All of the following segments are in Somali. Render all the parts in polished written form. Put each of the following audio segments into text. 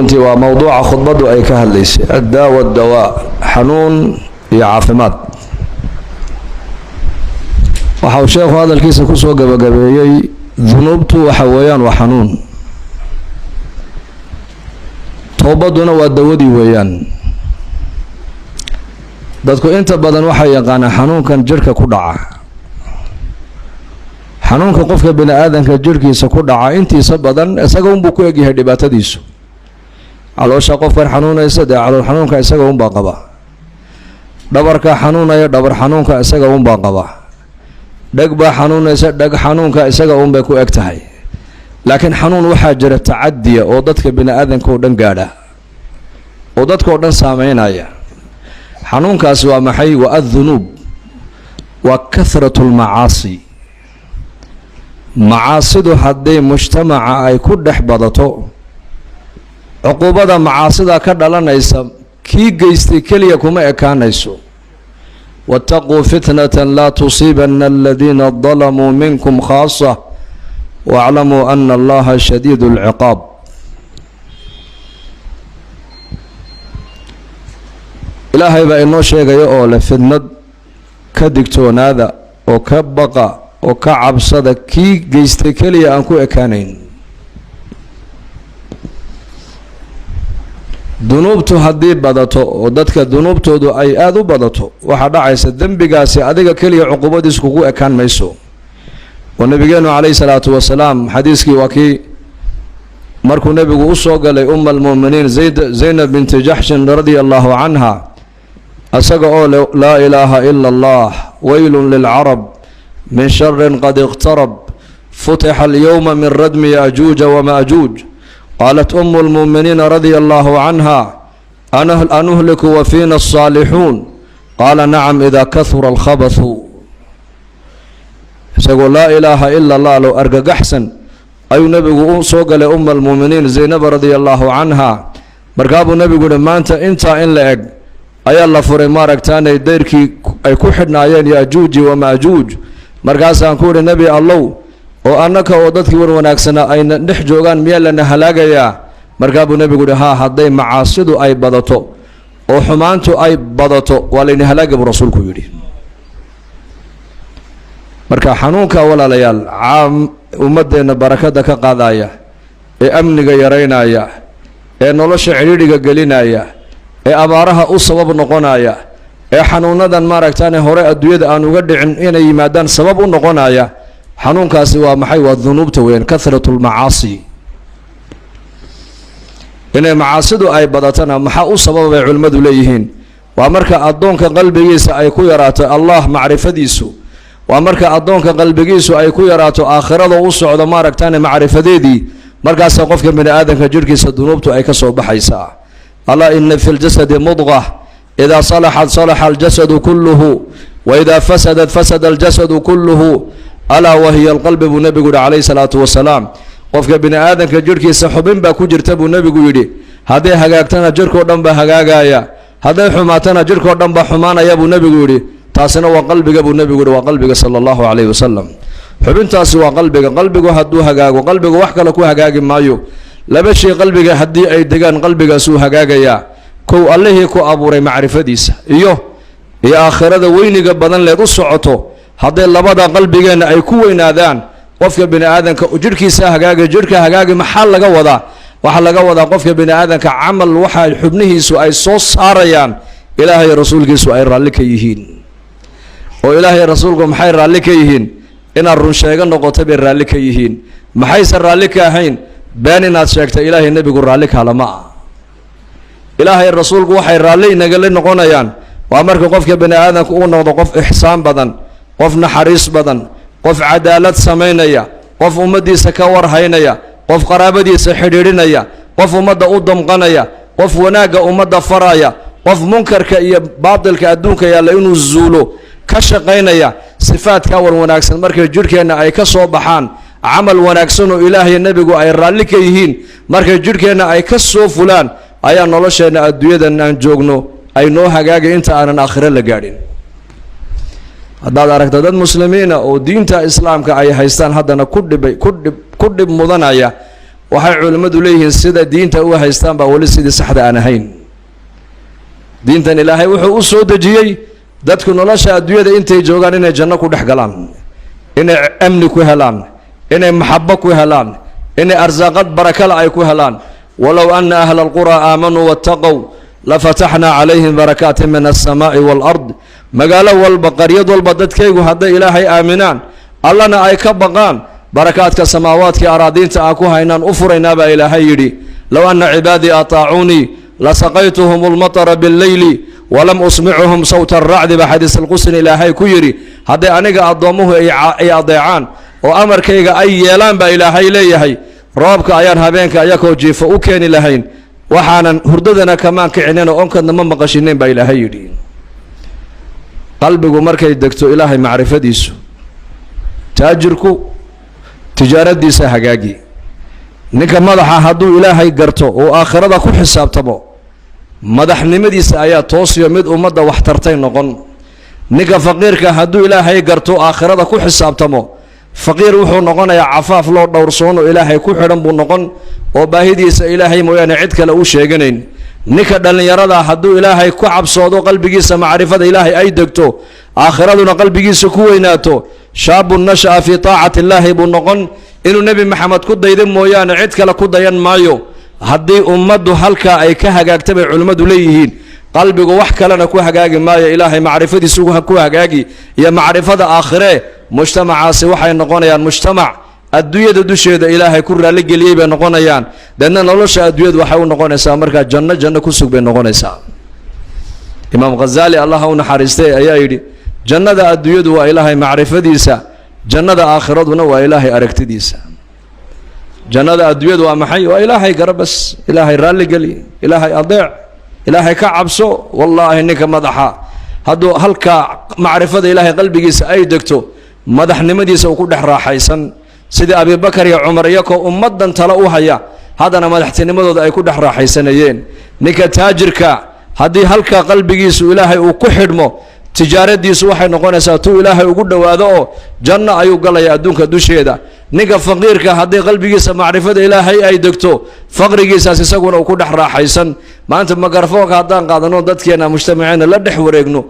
أنت وموضوع خطبته أي كهل ليس الداء والدواء حنون يا عافمات وحاو شيخ هذا الكيس كسو قبقبيي ذنوبته وحويان وحنون توبدنا ودودي ويان dadku inta badan waxa yaqaan xanuunkan jirka ku dhaca xanuunka qofka bini aadanka jirkiisa ku dhaca intiisa badan isaga uu ku eegyahay dhibaatadiisu caloosha qofka xanuunaysa calool xanuunka isaga uu baa qaba dhabarka xanuunaya dhabar xanuunka isaga uu baa qaba dhag baa xanuunaysa dhag xanuunka isaga uu bay ku egtahay laakiin xanuun waxa jira taadiya oo dadka bini aadanka oo dhan gaadha oo dadka oo dhan saameynaya xanuunkaas waa maxay waa adh-dhunub wa kathratu al-ma'asi macaasidu haddii mujtamaca ay ku dhex badato cuqubada macaasida ka dhalanaysa kii geystay kaliya kuma ekaanayso wattaquu fitnatan la tusibanna alladhina dhalamuu minkum khassa wa'lamu anna allaha shadidul 'iqab ilaahay baa inoo sheegaya oo la fidnad ka digtoonaada oo ka baqa oo ka cabsada kii geystay kaliya aan ku ekaanayn dunuubtu haddii badato oo dadka dunuubtoodu ay aad u badato waxa dhacaysa dembigaasi adiga kaliya cuqubadiisu kugu ekaan mayso oo nabigeenu calayhi salaatu wasalaam xadiiskii waa kii markuu nabigu u soo galay ummul mu'miniin zaynab bint jahsh radiyallahu anha asaga oo laa ilaaha illa allah waylun lil arab min sharrin qad iqtarab futiha al yawma min radmi ya'juj wa ma'juj قالت أم المؤمنين رضي الله عنها أنهلك وفينا الصالحون قال نعم إذا كثر الخبث سيقول لا إله إلا الله لو أرقى أحسن أي نبي سوق لأم المؤمنين زينب رضي الله عنها مرقاب النبي يقول ما أنت إن لأق أي الله فرمارك تاني ديركي أي كحدنا أيان يأجوج ومأجوج مرقاسا نقول النبي الله oo annaka oo dadkii war wanaagsana ay dhex joogan miyalana halaagaya markaabuu nabigu dhahaa haday macaasidu ay badato oo xumaantu ay badato walayn halaaga rasuulku yiri marka xanuunka walaalayaal ummadeena barakada ka qaadaya ee amniga yareynaya ee nolosha ciriiriga gelinaya ee abaaraha u sabab noqonaya ee xanuunadan maaragtaan hore adduunyada aan uga dhicin inay yimaadaan sabab u noqonaya xanuunkaasi waa maxay waa dhunuubta weyn kathratu al-ma'asi inay macaasidu ay badatana maxaa u sababay culimadu leeyihiin waa marka adoonka qalbigiisa ay ku yaraato allah macrifadiisu waa marka adoonka qalbigiisu ay ku yaraato aakhirada u socdo maaragtaan macrifadeedii markaas qofka bini aadanka jirkiisa dhunuubtu ay ka soo baxaysaa alla inna fil jasadi mudghah idha salahat salaha al-jasadu kulluhu wa idha fasadat fasada al-jasadu kulluhu ألا وهي القلب أبو النبي عليه الصلاة والسلام قفك بني آدم كجركي سحبين باكو جرت أبو النبي يدي هذا هجاكتنا جركو دم بهجاجايا هذا حماتنا جركو دم بحمانا يا أبو النبي يدي تاسنا وقلبك أبو النبي وقلبك صلى الله عليه وسلم حبين تاس وقلبك هدو هجاج وقلبك وحكى لك هجاج مايو لا بشي قلبك هدي أي دجان قلبك سو هجاجايا كو الله كو أبو ري معرفة ديس إيوه يا آخرة وينك بدن لا تصعته هذا لبدا قلبينا أي كوين آذان قفك بني آذان كجركيسا هجاجي جركا هجاجي محل جوضا وحل جوضا قفك بني آذان كعمل واحد حبنه سوء صوص صاريان إلهي رسولك سوء رالك يهين وإلهي رسولكم حير رالك يهين إن الرنشيغان نقطة بالرالك يهين محيس الرالك هين باني ناس شاكت إلهي النبي قل رالك على ماء إلهي الرسول وحير رالي نقل نقونا يان وأمرك قفك بني آذان كون وقف إحسان بدن قف نحريص بدن قف عدالة سمينيا قف أمدي سكور هينيا قف قرابدي سحريرينيا قف أمد أضم قنيا قف وناقة أمد فرايا قف منكر كأي باطل كأدونك يا لأنه الزولو كشقينيا صفات كور وناكسن مركز جركينا أي كصوبحان عمل وناكسنو إلهي النبي أي رالك يهين مركز جركينا أي كصو فلان أي نولشينا الدويدا نانجوغنو أي نو هاقاق انت أنا آخر لقارين haddaad aragto dad muslimiina oo diinta islaamka ay haystaan haddana ku dhib mudanaya waxay culimmadu leeyihiin sida diinta u haystaan baa weli sidii saxda aan ahayn. diintan ilaahay wuxuu u soo dejiyey dadku nolosha adduunyada intay joogaan inay janno ku dhex galaan, inay amni ku helaan, inay maxabo ku helaan, inay arsaaqad barakala ay ku helaan. walow ana ahla alqura aamanuu wattaqow lafataxnaa calayhim barakaatin min alsamaa'i waalard. magaalo walba qaryad walba dadkaygu hadday ilaahay aaminaan allana ay ka baqaan barakaadka samaawaadkii araadiinta aan ku haynaan u furaynaa baa ilaahay yidhi. low anna cibaadii ataacuunii lasaqaytuhum lmatara billeyli walam usmicuhum sawta aracdi baa xadiis alqusni ilaahay ku yidhi. hadday aniga addoommuhu ay adeecaan oo amarkayga ay yeelaan baa ilaahay leeyahay, roobka ayaan habeenka ayakoo jiifo u keeni lahayn, waxaanan hurdadana kamaan kicinayn oo onkadna ma maqashinayn baa ilaahay yidhi. qalbigu markay degto ilaahay macrifadiisu, taajirku tijaaradiisa hagaagi. ninka madaxa hadduu ilaahay garto oo aakhirada ku xisaabtamo, madaxnimadiisa ayaa toosiyo mid ummadda wax tartay noqon. ninka faqiirka hadduu ilaahay garto aakhirada ku xisaabtamo, faqiir wuxuu noqonayaa cafaaf loo dhowrsoono ilaahay ku xidhan buu noqon oo baahidiisa ilaahay mooyaane cid kale u sheeganayn. ninka dhallinyarada hadduu ilaahay ku cabsoodo, qalbigiisa macrifada ilaahay ay degto, aakhiraduna qalbigiisa ku weynaato, shaabun nasha'a fii taacati illaahi buu noqon. inuu nebi maxamed ku dayda mooyaane cid kale ku dayan maayo. haddii ummaddu halkaa ay ka hagaagta bay culimmadu leeyihiin, qalbigu wax kalena ku hagaagi maayo, ilaahay macrifadiisu ku hagaagi iyo macrifada aakhire. mujtamacaasi waxay noqonayaan mujtamac adduunyada dusheeda ilaahay ku raalligeliyey bay noqonayaan. deedna nolosha adduunyadu waxay u noqonaysaa markaa janno ku sug bay noqonaysaa. imaam ghazaali allah u naxariistay ayaa yidhi, jannada adduunyadu waa ilaahay macrifadiisa, jannada aakhiraduna waa ilaahay aragtidiisa. jannada adduunyadu waa maxay? waa ilaahay garabas, ilaahay raalligeli, ilaahay adeec, ilaahay ka cabso. wallaahi ninka madaxa hadduu halkaa macrifada ilaahay qalbigiisa ay degto, madaxnimadiisa uu ku dhex raaxaysan, sidii abibakar iyo cumar iyakoo ummaddan tala u haya haddana madaxtinimadooda ay ku dhex raaxaysanayeen. ninka taajirka haddii halkaa qalbigiisu ilaahay uu ku xidhmo, tijaaradiisu waxay noqonaysaa tuu ilaahay ugu dhowaado oo janno ayuu galaya adduunka dusheeda. ninka faqiirka haddii qalbigiisa macrifada ilaahay ay degto, faqrigiisaas isaguna uu ku dhex raaxaysan. maanta mikrafoonka haddaan qaadano dadkeena mujtamaceena la dhex wareegno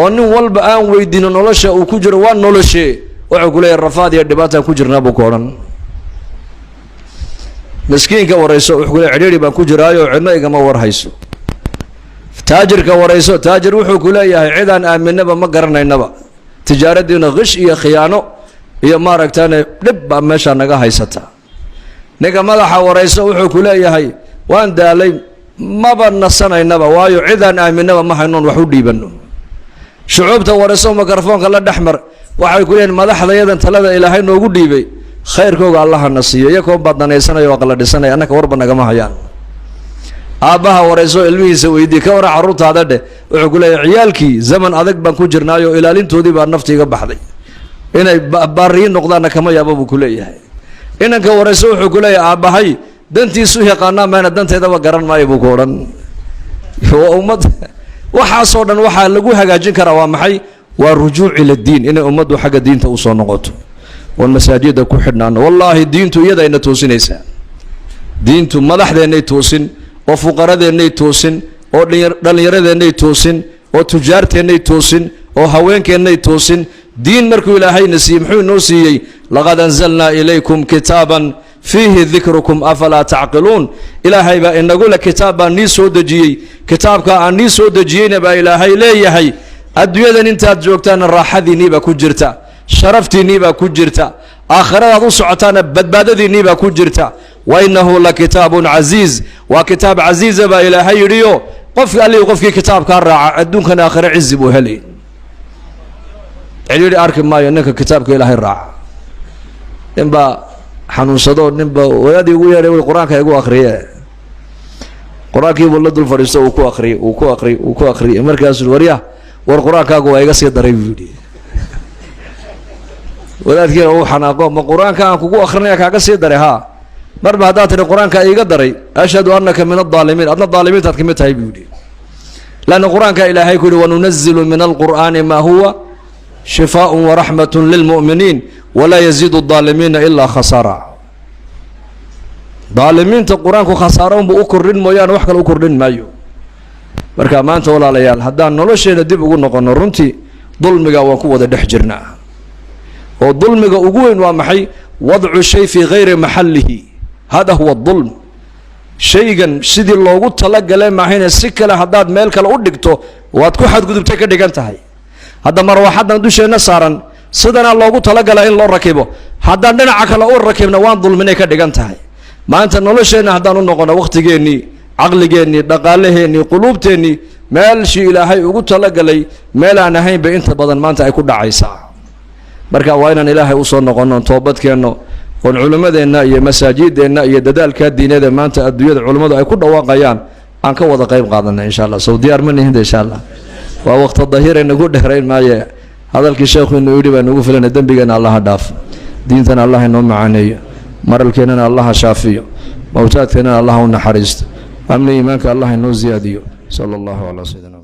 oo nin walba aan weydiino nolosha uu ku jiro waa noloshee, wuxuu ku leeyahay rafaad iyo dhibaataan ku jirnaa buu ka odhan. miskiinka warayso wuxuu ku leeyahay cidhiidhi baan ku jiraayo cidno igama warhayso. taajirka warayso, taajir wuxuu ku leeyahay cidaan aaminaba ma garanaynaba, tijaaradiina qish iyo khiyaano iyo maaragtaane dhib baa meeshaa naga haysata. ninka madaxa warayso wuxuu ku leeyahay waan daalay, maba nasanaynaba, waayo cidaan aaminaba ma haynoon wax u dhiibanno. shucuubta warayso mikrofoonka la dhexmar waxay ku leeyihin madaxdayadan talada ilaahay noogu dhiibay, khayrkooga allahana siiyo, iyakoo badanaysanaya waa qala dhisanaya, annaka warba nagama hayaan. aabbaha warayso ilmihiisa weydii ka waran carruurtaada dheh, wuxuu ku leeyahay ciyaalkii zaman adag baan ku jirnaayo ilaalintoodii baa naftiiga baxday, inay baariyin noqdaanna kama yaaba buu ku leeyahay. inanka warayso wuxuu ku leeyahay aabbahay dantiisu yaqaanaa mayna danteedaba garan maayo buu ku odhan. ummad waxaasoo dhan waxaa lagu hagaajin karaa waa maxay? waa rujuuc ila diin, inay ummaddu xagga diinta usoo noqoto oon masaajida ku xidhnaano. wallaahi diintu iyadayna toosinaysaa. diintu madaxdeennay toosin, oo fuqaradeennay toosin, oo dhallinyaradeenay toosin, oo tujaarteennay toosin, oo haweenkeennay toosin. diin markuu ilaahayna siiyey muxuu inoo siiyey? laqad anzalnaa ilaykum kitaaban fiihi dikrukum afalaa tacqiluun. ilaahay baa inagule kitaab baa nii soo dejiyey, kitaabka aan nii soo dejiyeyna baa ilaahay leeyahay adduunyadan intaad joogtaana raaxadiinnii baa ku jirta, sharaftiinnii baa ku jirta, aakhiradaad u socotaana badbaadadiinnii baa ku jirta. wa innahu la kitaabun casiiz, waa kitaab casiiza baa ilaahay yidhiyo qofkii kitaabkaa raaca adduunkana aakhire cizi buu helay. cidhiidhi arki maayo ninka kitaabka ilaahay raaca. ninbaa xanuunsado, ninba wadaadii ugu yeehay qur-aanka igu akriye, qur-aankiibuu la dul fadhiisto uu ku akhriyey markaasuu warya war qur-aankaagu waa iga sii daray buu yidhi. wadaadkiina uu xanaaqo, ma qur-aanka aan kugu akrinaya kaaga sii daray? haa, marba haddaad tihi qur-aanka iiga daray, ashhadu annaka min adaalimiin, adna daalimiintaad ka mid tahay buu yidhi. lanna qur-aanka ilaahay ku yihi wanunazilu min alqur'aani maa huwa shifaaءun waraxmatun lilmu'miniin walaa yaziidu الظaalimiina ilaa khasaara. daalimiinta qur-aanku khasaaro unbuu u kordhin mooyaane wax kale u kordhin maayo. marka maanta walaalayaal haddaan nolosheena dib ugu noqono runtii dulmiga waan ku wada dhex jirnaa oo dulmiga ugu weyn waa maxay wadcu shay fii gayri maxallihi hada huwa dulm shaygan sidii loogu talagalay maahayna si kale haddaad meel kale u dhigto waad ku xadgudubtay ka dhigan tahay. hadda marwaxadan dusheenna saaran sidana loogu talagalay in loo rakibo haddaan dhinaca kale u rakibna waan dulminay ka dhigan tahay. maanta nolosheenna haddaan u noqono waqtigeennii caqligeennii dhaqaalaheennii quluubteennii meelshii ilaahay ugu talagalay meel aan ahayn bay inta badan maanta ay ku dhacaysaa. marka waa inaan ilaahay usoo noqono toobadkeenno oon culimmadeenna iyo masaajideenna iyo dadaalkaa diineeda maanta adduunyada culimmadu ay ku dhawaaqayaan aan ka wada qayb qaadana insha allah. sow diyaar ma nihin insha allah. waa waqti dahiray nagu dheerayn maaye hadalkii sheekhu inuu yidhi baa nagu filana dembigeena allaha dhaaf diintana allah inoo macaaneeyo maralkeennana allaha shaafiyo mawtaadkeennana allaha u naxariisto amni iimaanka allah inoo ziyaadiyo sala allahu calaa sayidina